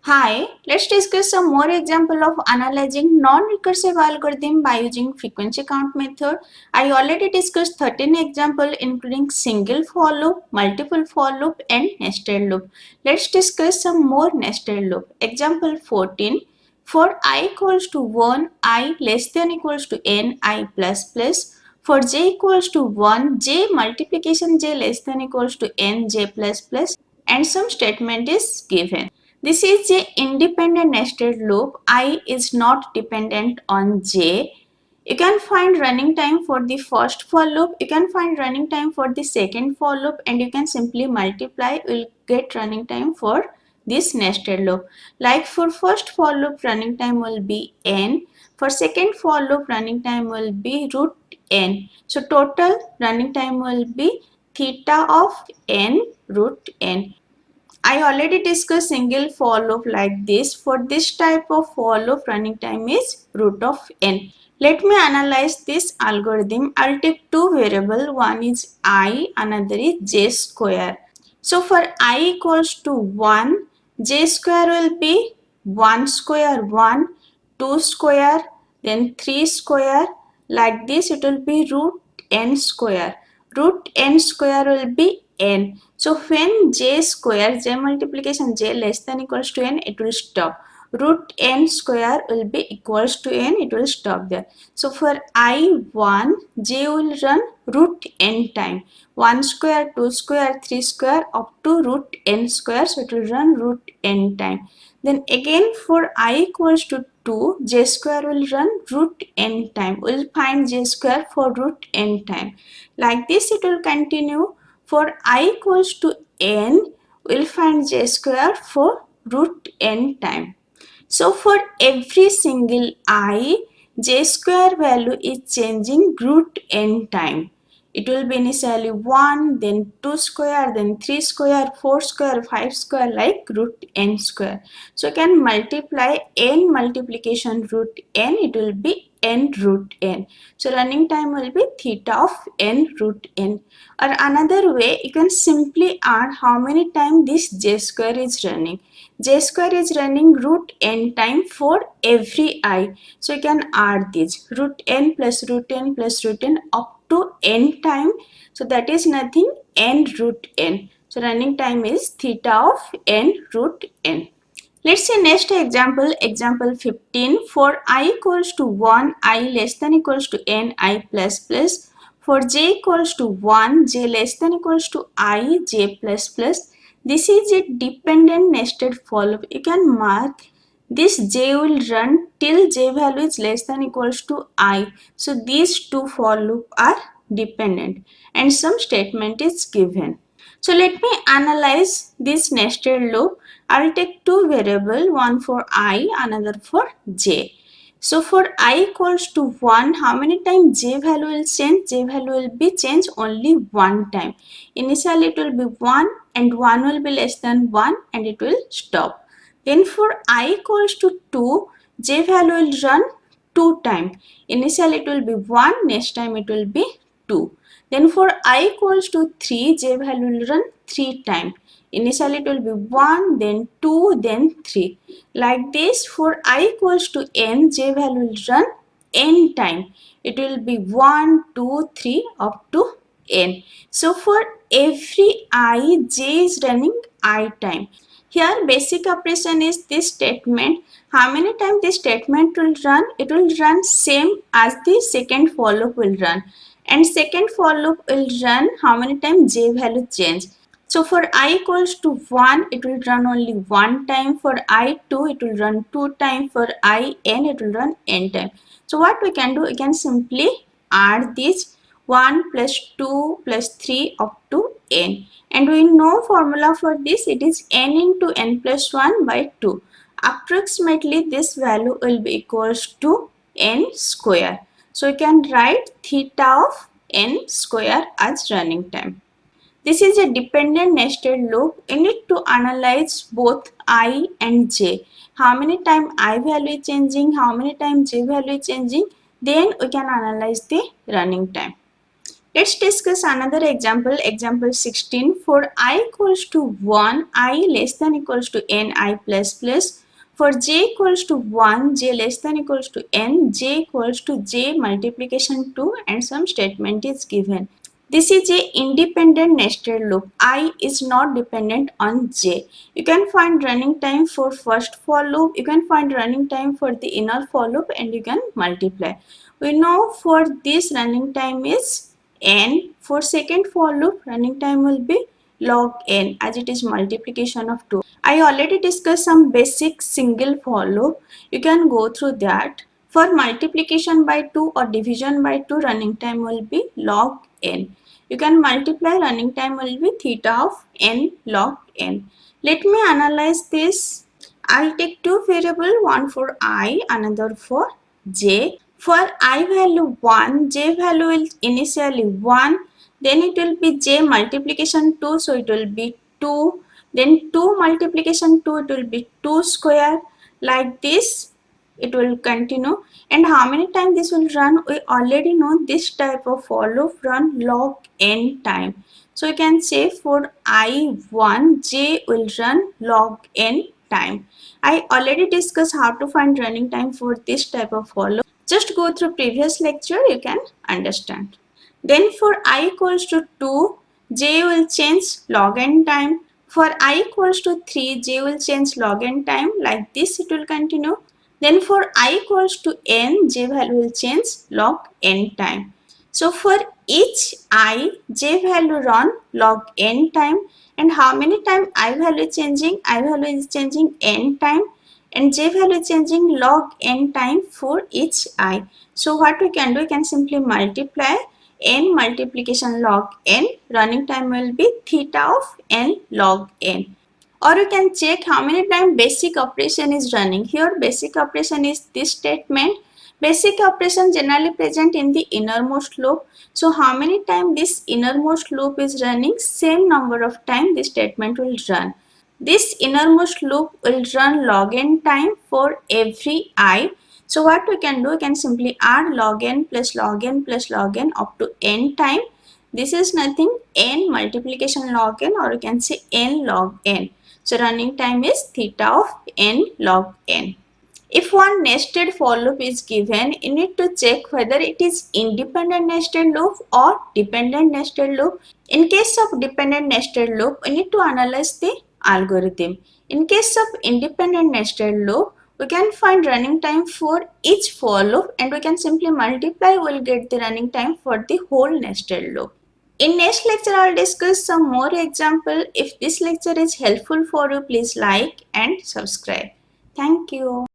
Hi, let's discuss some more example of analyzing non-recursive algorithm by using frequency count method. I already discussed 13 example including single for loop, multiple for loop and nested loop. Let's discuss some more nested loop. Example 14. For I equals to 1, I less than equals to n, I plus plus. For j equals to 1, j multiplication j less than equals to n, j plus plus, and some statement is given. This is a independent nested loop. I is not dependent on j. You can find running time for the first for loop. You can find running time for the second for loop, and you can simply multiply. Will get running time for this nested loop. Like for first for loop, running time will be n. For second for loop, running time will be root n. So total running time will be theta of n root n. I already discussed single for loop like this. For this type of for loop, running time is root of n. Let me analyze this algorithm. I'll take two variables. One is I, another is j square. So for I equals to 1, j square will be 1 square 1, 2 square, then 3 square. Like this it will be root n square. Root n square will be n. So when j square, j multiplication j less than equals to n, it will stop. Root n square will be equals to n, it will stop there. So for I1, j will run root n time. 1 square, 2 square, 3 square up to root n square. So it will run root n time. Then again for I equals to 2, j square will run root n time. We'll find j square for root n time. Like this it will continue. For I equals to n, we'll find j square for root n time. So for every single I, j square value is changing root n time. It will be initially 1, then 2 square, then 3 square, 4 square, 5 square, like root n square. So you can multiply n multiplication root n, it will be n root n. So running time will be theta of n root n. Or another way, you can simply add how many times this j square is running. J square is running root n time for every I. So you can add this root n plus root n plus root n up to n time. So that is nothing n root n. So running time is theta of n root n. Let's see next example, example 15. For I equals to 1, I less than equals to n, I plus plus. For j equals to 1, j less than equals to I, j plus plus. This is a dependent nested for loop. You can mark this j will run till j value is less than equals to I. So these two for loop are dependent and some statement is given. So let me analyze this nested loop. I'll take two variables, one for I, another for j. So for I equals to 1, how many times j value will change? J value will be changed only one time. Initially it will be 1 and 1 will be less than 1 and it will stop. Then for I equals to 2, j value will run 2 times. Initially it will be 1, next time it will be 2. Then for I equals to 3, j value will run 3 times. Initially it will be 1, then 2, then 3. Like this for I equals to n, j value will run n time. It will be 1, 2, 3 up to n. So for every I, j is running I time. Here basic operation is this statement. How many times this statement will run? It will run same as the second for loop will run. And second for loop will run how many times j value change. So for I equals to 1, it will run only one time. For I2, it will run 2 times. For IN, it will run n time. So what we can do, we can simply add this 1 plus 2 plus 3 up to n. And we know formula for this, it is n into n plus 1 by 2. Approximately this value will be equals to n square. So you can write theta of n square as running time. This is a dependent nested loop. You need to analyze both I and j. How many times I value is changing, how many times j value is changing. Then we can analyze the running time. Let's discuss another example. Example 16. For I equals to 1, I less than equals to n, I plus plus. For j equals to 1, j less than equals to n, j equals to j multiplication 2, and some statement is given. This is a independent nested loop. I is not dependent on j. You can find running time for first for loop. You can find running time for the inner for loop, and you can multiply. We know for this running time is n. For second for loop, running time will be log n, as it is multiplication of 2. I already discussed some basic single for loop. You can go through that. For multiplication by 2 or division by 2, running time will be log n. You can multiply, running time will be theta of n log n. Let me analyze this. I'll take two variables, one for I, another for j. For I value 1, j value is initially 1, then it will be j multiplication 2, so it will be 2, then 2 multiplication 2, it will be 2 square. Like this it will continue. And how many times this will run? We already know this type of for loop run log n time. So you can say for I1, j will run log n time. I already discussed how to find running time for this type of for loop. Just go through previous lecture, you can understand. Then for I equals to 2, j will change log n time. For I equals to 3, j will change log n time. Like this it will continue. Then for I equals to n, j value will change log n time. So for each I, j value run log n time. And how many time I value changing? I value is changing n time, and j value changing log n time for each I. So what we can do, we can simply multiply n multiplication log n. Running time will be theta of n log n. Or you can check how many times basic operation is running. Here basic operation is this statement. Basic operation generally present in the innermost loop. So how many times this innermost loop is running? Same number of time this statement will run. This innermost loop will run log n time for every I. So what we can do, we can simply add log n plus log n plus log n up to n time. This is nothing, n multiplication log n, or you can say n log n. So running time is theta of n log n. If one nested for loop is given, you need to check whether it is independent nested loop or dependent nested loop. In case of dependent nested loop, we need to analyze the algorithm. In case of independent nested loop, we can find running time for each for loop, and we can simply multiply, we'll get the running time for the whole nested loop. In next lecture, I'll discuss some more example. If this lecture is helpful for you, please like and subscribe. Thank you.